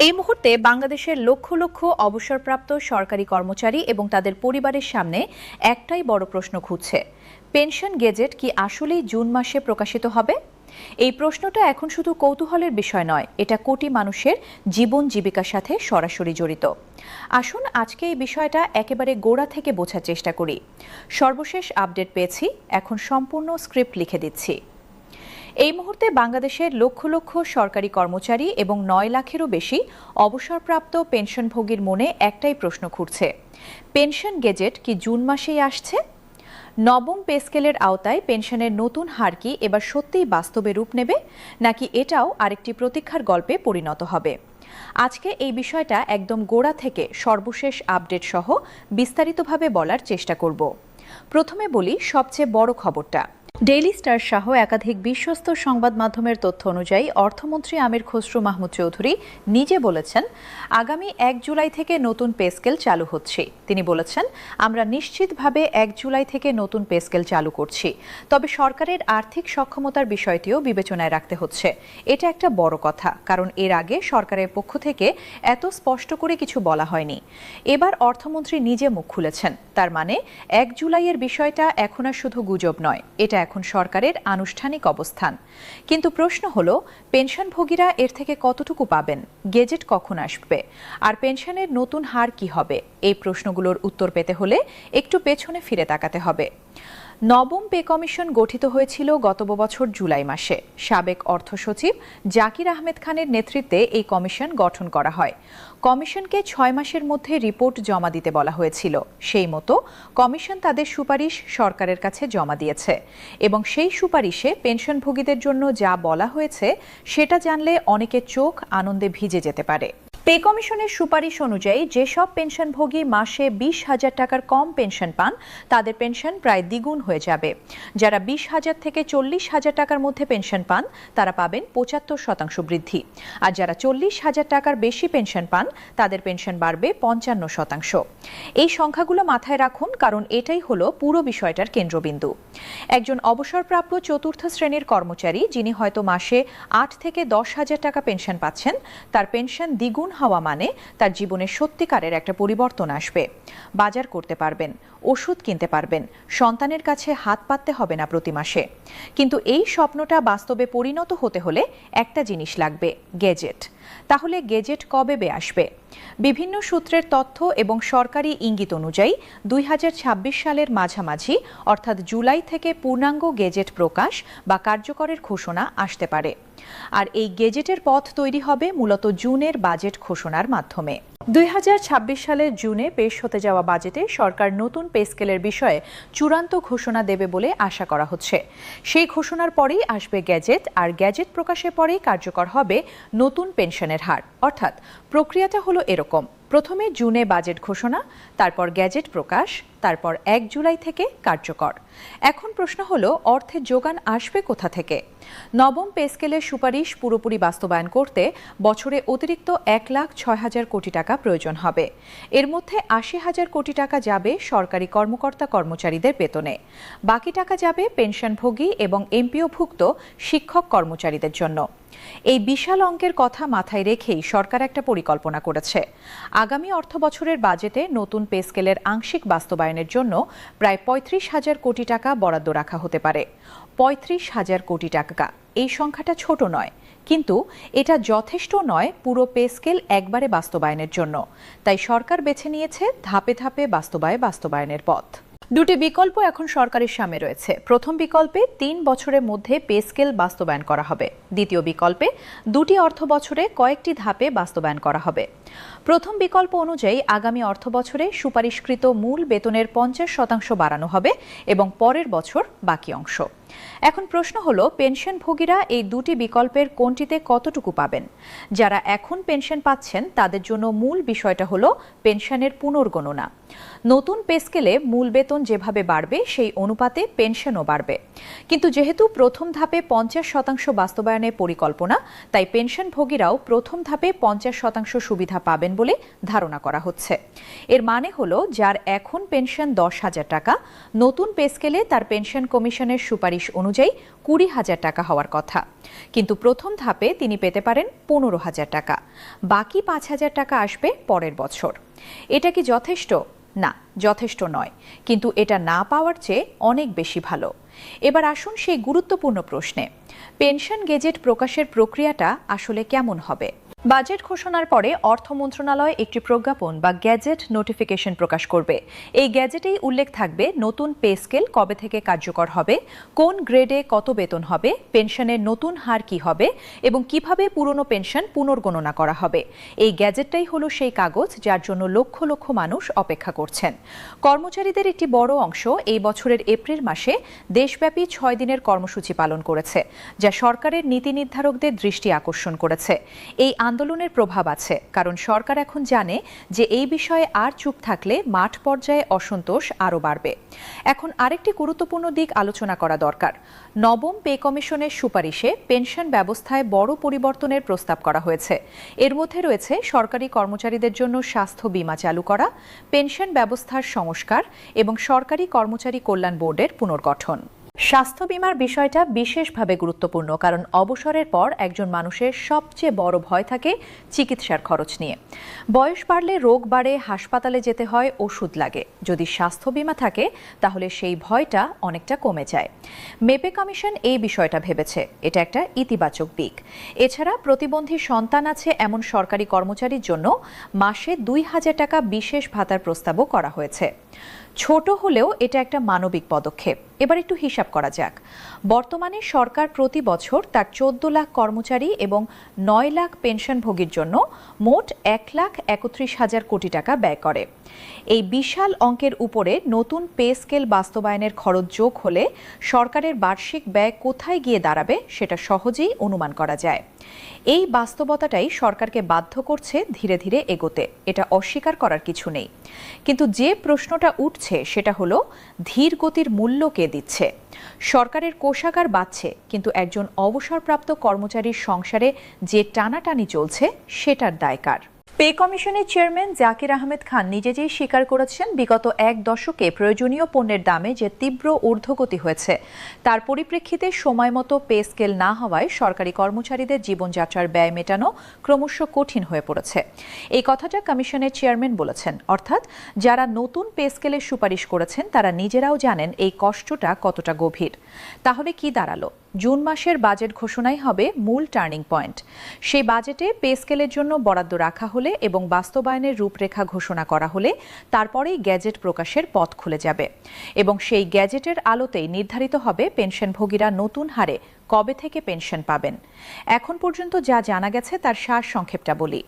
এই মুহূর্তে বাংলাদেশের লক্ষ লক্ষ অবসরপ্রাপ্ত সরকারি কর্মচারী এবং তাদের পরিবারের সামনে একটাই বড় প্রশ্ন ঘুরছে, পেনশন গেজেট কি আসলেই জুন মাসে প্রকাশিত হবে? এই প্রশ্নটা এখন শুধু কৌতূহলের বিষয় নয়, এটা কোটি মানুষের জীবন জীবিকার সাথে সরাসরি জড়িত। আসুন আজকে এই বিষয়টা একেবারে গোড়া থেকে বোঝার চেষ্টা করি। সর্বশেষ আপডেট পেয়েছি, এখন সম্পূর্ণ স্ক্রিপ্ট লিখে দিচ্ছি। এই মুহূর্তে বাংলাদেশের লক্ষ লক্ষ সরকারি কর্মচারী এবং 9 লাখেরও বেশি অবসরপ্রাপ্ত পেনশনভোগীর মনে একটাই প্রশ্ন ঘুরছে, পেনশন গেজেট কি জুন মাসেই আসছে? নবম পে স্কেলের আওতায় পেনশনের নতুন হার কি এবার সত্যিই বাস্তবে রূপ নেবে, নাকি এটাও আরেকটি প্রতীক্ষার গল্পে পরিণত হবে? আজকে এই বিষয়টা একদম গোড়া থেকে সর্বশেষ আপডেট সহ বিস্তারিতভাবে বলার চেষ্টা করব। প্রথমে বলি সবচেয়ে বড় খবরটা। ডেইলি স্টার সহ একাধিক বিশ্বস্ত সংবাদ মাধ্যমের তথ্য অনুযায়ী অর্থমন্ত্রী আমির খসরু মাহমুদ চৌধুরী নিজে বলেছেন, আগামী 1 জুলাই থেকে নতুন পে স্কেল চালু হচ্ছে। তিনি বলেছেন, আমরা নিশ্চিতভাবে 1 জুলাই থেকে নতুন পে স্কেল চালু করছি, তবে সরকারের আর্থিক সক্ষমতার বিষয়টিও বিবেচনায় রাখতে হচ্ছে। এটা একটা বড় কথা, কারণ এর আগে সরকারের পক্ষ থেকে এত স্পষ্ট করে কিছু বলা হয়নি। এবার অর্থমন্ত্রী নিজে মুখ খুলেছেন, তার মানে 1 জুলাইয়ের বিষয়টা এখন আর শুধু গুজব নয়, এটা এখন সরকারের আনুষ্ঠানিক অবস্থান। কিন্তু প্রশ্ন হলো, পেনশনভোগীরা এর থেকে কতটুকু পাবেন? গেজেট কখন আসবে? আর পেনশনের নতুন হার কি হবে? এই প্রশ্নগুলোর উত্তর পেতে হলে একটু পেছনে ফিরে তাকাতে হবে। নবম পে কমিশন গঠিত হয়েছিল গত বছর জুলাই মাসে। সাবেক অর্থ সচিব জাকির আহমেদ খানের নেতৃত্বে এই কমিশন গঠন করা হয়। কমিশনকে 6 মাসের মধ্যে রিপোর্ট জমা দিতে বলা হয়েছিল। সেই মতো কমিশন তাদের সুপারিশ সরকারের কাছে জমা দিয়েছে, এবং সেই সুপারিশে পেনশনভোগীদের জন্য যা বলা হয়েছে সেটা জানলে অনেকের চোখ আনন্দে ভিজে যেতে পারে। পে কমিশনের সুপারিশ অনুযায়ী যেসব পেনশনভোগী মাসে 20,000 টাকার কম পেনশন পান, তাদের পেনশন প্রায় দ্বিগুণ হয়ে যাবে। যারা 20,000 থেকে 40,000 টাকার মধ্যে পেনশন পান, তারা পাবেন 75% বৃদ্ধি। আর যারা 40,000 টাকার বেশি পেনশন পান, তাদের পেনশন বাড়বে 55%। এই সংখ্যাগুলো মাথায় রাখুন, কারণ এটাই হলো পুরো বিষয়টার কেন্দ্রবিন্দু। একজন অবসরপ্রাপ্ত চতুর্থ শ্রেণীর কর্মচারী, যিনি হয়তো মাসে 8 থেকে 10,000 টাকা পেনশন পাচ্ছেন, তার পেনশন দ্বিগুণ হওয়া মানে তার জীবনে সত্যিকারের একটা পরিবর্তন আসবে। বাজার করতে পারবেন, ওষুধ কিনতে পারবেন, সন্তানের কাছে হাত পাততে হবে না প্রতি মাসে। কিন্তু এই স্বপ্নটা বাস্তবে পরিণত হতে হলে একটা জিনিস লাগবে, গেজেট। তাহলে গেজেট কবে আসবে? বিভিন্ন সূত্রের তথ্য এবং সরকারি ইঙ্গিত অনুযায়ী 2026 সালের মাঝামাঝি অর্থাৎ জুলাই থেকে পূর্ণাঙ্গ গেজেট প্রকাশ বা কার্যকরের ঘোষণা আসতে পারে। আর এই গেজেটের পথ তৈরি হবে মূলত জুনের বাজেট ঘোষণার মাধ্যমে। 2026 সালের জুনে পেশ হতে যাওয়া বাজেটে সরকার নতুন পে স্কেলের বিষয়ে চূড়ান্ত ঘোষণা দেবে বলে আশা করা হচ্ছে। সেই ঘোষণার পরেই আসবে গেজেট, আর গেজেট প্রকাশের পরেই কার্যকর হবে নতুন পেনশনের হার। অর্থাৎ প্রক্রিয়াটা হলো এরকম, প্রথমে জুনে বাজেট ঘোষণা, তারপর গেজেট প্রকাশ, তারপর 1 জুলাই থেকে কার্যকর। এখন প্রশ্ন হলো, অর্থের যোগান আসবে কোথা থেকে? নবম পে স্কেলের সুপারিশ পুরোপুরি বাস্তবায়ন করতে বছরে অতিরিক্ত 1,06,000 কোটি টাকা প্রয়োজন হবে। এর মধ্যে 80,000 কোটি টাকা যাবে সরকারি কর্মকর্তা কর্মচারীদের বেতনে, বাকি টাকা যাবে পেনশনভোগী এবং এমপিওভুক্ত শিক্ষক কর্মচারীদের জন্য। এই বিশাল অঙ্কের কথা মাথায় রেখেই সরকার একটা পরিকল্পনা করেছে। আগামী অর্থবছরের বাজেটে নতুন পে স্কেলের আংশিক বাস্তবায়নের জন্য প্রায় 35,000 কোটি টাকা বরাদ্দ রাখা হতে পারে। 35,000 কোটি টাকা, এই সংখ্যাটা ছোট নয়, কিন্তু এটা যথেষ্ট নয় পুরো পে স্কেল একবারে বাস্তবায়নের জন্য। তাই সরকার বেছে নিয়েছে ধাপে ধাপে বাস্তবায়নের পথ। দুটি বিকল্প এখন সরকারের সামনে রয়েছে। প্রথম বিকল্পে 3 বছরের মধ্যে পে স্কেল বাস্তবায়ন করা হবে। দ্বিতীয় বিকল্পে 2টি অর্থ বছরে কয়েকটি ধাপে বাস্তবায়ন করা হবে। প্রথম বিকল্প অনুযায়ী আগামী অর্থ বছরে সুপারিশকৃত মূল বেতনের 50% বাড়ানো হবে এবং পরের বছর বাকি অংশ। এখন প্রশ্ন হলো, পেনশনভোগীরা এই দুটি বিকল্পের কোনটিতে কতটুকু পাবেন? যারা এখন পেনশন পাচ্ছেন তাদের জন্য মূল বিষয়টা হলো পেনশনের পুনর্গণনা। নতুন পে স্কেলে মূল বেতন যেভাবে বাড়বে সেই অনুপাতে পেনশনও বাড়বে। কিন্তু যেহেতু প্রথম ধাপে 50% বাস্তবায়নের পরিকল্পনা, তাই পেনশনভোগীরাও প্রথম ধাপে 50% সুবিধা পাবেন বলে ধারণা করা হচ্ছে। এর মানে হলো, যার এখন পেনশন 10,000 টাকা, নতুন পে স্কেলে তার পেনশন কমিশনের সুপারিশ অনুযায়ী 20,000 টাকা হওয়ার কথা, কিন্তু প্রথম ধাপে তিনি পেতে পারেন 15,000 টাকা। বাকি 5,000 টাকা আসবে পরের বছর। এটা কি যথেষ্ট? না, যথেষ্ট নয়, কিন্তু এটা না পাওয়ার চেয়ে অনেক বেশি ভালো। এবার আসুন সেই গুরুত্বপূর্ণ প্রশ্নে, পেনশন গেজেট প্রকাশের প্রক্রিয়াটা আসলে কেমন হবে? বাজেট ঘোষণার পরে অর্থ মন্ত্রণালয় একটি প্রজ্ঞাপন বা গ্যাজেট নোটিফিকেশন প্রকাশ করবে। এই গ্যাজেটেই উল্লেখ থাকবে নতুন পে স্কেল কবে থেকে কার্যকর হবে, কোন গ্রেডে কত বেতন হবে, পেনশনের নতুন হার কি হবে এবং কিভাবে পুরনো পেনশন পুনর্গণনা করা হবে। এই গ্যাজেটটাই হলো সেই কাগজ যার জন্য লক্ষ লক্ষ মানুষ অপেক্ষা করছেন। কর্মচারীদের একটি বড় অংশ এই বছরের এপ্রিল মাসে দেশব্যাপী 6 দিনের কর্মসূচি পালন করেছে, যা সরকারের নীতি নির্ধারকদের দৃষ্টি আকর্ষণ করেছে। এই আন্দোলনের প্রভাব আছে, কারণ সরকার এখন জানে যে এই বিষয়ে আর চুপ থাকলে মাঠ পর্যায়ে অসন্তোষ আরও বাড়বে। এখন আরেকটি গুরুত্বপূর্ণ দিক আলোচনা করা দরকার। নবম পে কমিশনের সুপারিশে পেনশন ব্যবস্থায় বড় পরিবর্তনের প্রস্তাব করা হয়েছে। এর মধ্যে রয়েছে সরকারি কর্মচারীদের জন্য স্বাস্থ্য বীমা চালু করা, পেনশন ব্যবস্থার সংস্কার এবং সরকারি কর্মচারী কল্যাণ বোর্ডের পুনর্গঠন। স্বাস্থ্য বীমার বিষয়টা বিশেষভাবে গুরুত্বপূর্ণ, কারণ অবসরের পর একজন মানুষের সবচেয়ে বড় ভয় থাকে চিকিৎসার খরচ নিয়ে। বয়স বাড়লে রোগ বাড়ে, হাসপাতালে যেতে হয়, ওষুধ লাগে। যদি স্বাস্থ্য বীমা থাকে তাহলে সেই ভয়টা অনেকটা কমে যায়। মেপে কমিশন এই বিষয়টা ভেবেছে, এটা একটা ইতিবাচক দিক। এছাড়া প্রতিবন্ধী সন্তান আছে এমন সরকারি কর্মচারীর জন্য মাসে 2,000 টাকা বিশেষ ভাতার প্রস্তাবও করা হয়েছে। ছোট হলেও এটা একটা মানবিক পদক্ষেপ। এবার একটু হিসাব করা যাক। বর্তমানে সরকার প্রতি বছর তার 14 লাখ কর্মচারী এবং 9 লাখ পেনশনভোগীর জন্য মোট 1,31,000 কোটি টাকা ব্যয় করে। এই বিশাল অঙ্কের উপরে নতুন পে স্কেল বাস্তবায়নের খরচ যোগ হলে সরকারের বার্ষিক ব্যয় কোথায় গিয়ে দাঁড়াবে সেটা সহজেই অনুমান করা যায়। এই বাস্তবতাটাই সরকারকে বাধ্য করছে ধীরে ধীরে এগোতে, এটা অস্বীকার করার কিছু নেই। কিন্তু যে প্রশ্নটা উঠছে সেটা হলো, ধীর গতির মূল্য কে দিচ্ছে? সরকারের কোষাগার বাড়ছে, কিন্তু একজন অবসরপ্রাপ্ত কর্মচারীর সংসারে যে টানাটানি চলছে সেটার দায় কার? পে কমিশনের চেয়ারম্যান জাকির আহমেদ খান নিজেই স্বীকার করেছেন, বিগত এক দশকে প্রয়োজনীয় পণ্যের দামে যে তীব্র ঊর্ধ্বগতি হয়েছে তার পরিপ্রেক্ষিতে সময়মতো পে স্কেল না হওয়ায় সরকারি কর্মচারীদের জীবনযাত্রার ব্যয় মেটানো ক্রমশ কঠিন হয়ে পড়েছে। এই কথাটা কমিশনের চেয়ারম্যান বলেছেন। অর্থাৎ যারা নতুন পে স্কেলের সুপারিশ করেছেন তারা নিজেরাও জানেন এই কষ্টটা কতটা গভীর। তাহলে কি দাঁড়ালো? জুন মাসের বাজেট ঘোষণাই হবে মূল টার্নিং পয়েন্ট। সেই বাজেটে পে স্কেলের জন্য বরাদ্দ রাখা হলে এবং বাস্তবায়নের রূপরেখা ঘোষণা করা হলে তারপরেই গ্যাজেট প্রকাশের পথ খুলে যাবে এবং সেই গ্যাজেটের আলোতেই নির্ধারিত হবে পেনশনভোগীরা নতুন হারে কবে থেকে পেনশন পাবেন। এখন পর্যন্ত যা জানা গেছে তার সার সংক্ষেপটা বলি।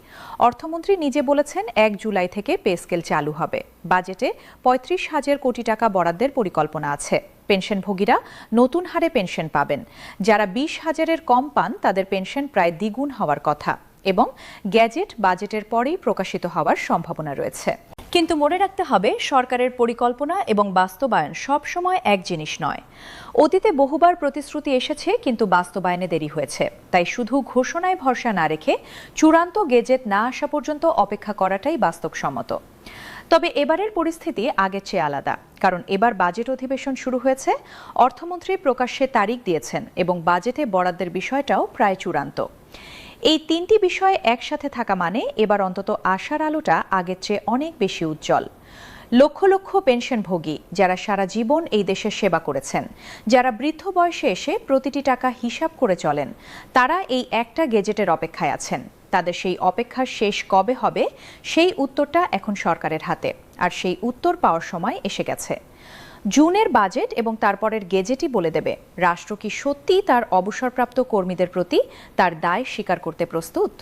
অর্থমন্ত্রী নিজে বলেছেন 1 জুলাই থেকে পে স্কেল চালু হবে। বাজেটে 35,000 কোটি টাকা বরাদ্দের পরিকল্পনা আছে। পেনশনভোগীরা নতুন হারে পেনশন পাবেন। যারা 20,000-এর কম পান তাদের পেনশন প্রায় দ্বিগুণ হওয়ার কথা এবং গ্যাজেট বাজেটের পরেই প্রকাশিত হওয়ার সম্ভাবনা রয়েছে। কিন্তু মনে রাখতে হবে, সরকারের পরিকল্পনা এবং বাস্তবায়ন সব সময় এক জিনিস নয়। অতীতে বহুবার প্রতিশ্রুতি এসেছে, কিন্তু বাস্তবায়নে দেরি হয়েছে। তাই শুধু ঘোষণায় ভরসা না রেখে চূড়ান্ত গেজেট না আসা পর্যন্ত অপেক্ষা করাটাই বাস্তবসম্মত। তবে এবারের পরিস্থিতি আগের চেয়ে আলাদা, কারণ এবার বাজেট অধিবেশন শুরু হয়েছে। অর্থমন্ত্রী প্রকাশ্যে তারিখ দিয়েছেন এবং বাজেটে বরাদ্দের বিষয়টাও প্রায় চূড়ান্ত। এই তিনটি বিষয় একসাথে থাকা মানে এবার অন্তত আশার আলোটা আগের চেয়ে অনেক বেশি উজ্জ্বল। লক্ষ লক্ষ পেনশনভোগী যারা সারা জীবন এই দেশের সেবা করেছেন, যারা বৃদ্ধ বয়সে এসে প্রতিটি টাকা হিসাব করে চলেন, তারা এই একটা গেজেটের অপেক্ষায় আছেন। তাদের সেই অপেক্ষার শেষ কবে হবে সেই উত্তরটা এখন সরকারের হাতে, আর সেই উত্তর পাওয়ার সময় এসে গেছে। জুনের বাজেট এবং তারপরের গেজেটই বলে দেবে রাষ্ট্র কি সত্যিই তার অবসরপ্রাপ্ত কর্মীদের প্রতি তার দায় স্বীকার করতে প্রস্তুত।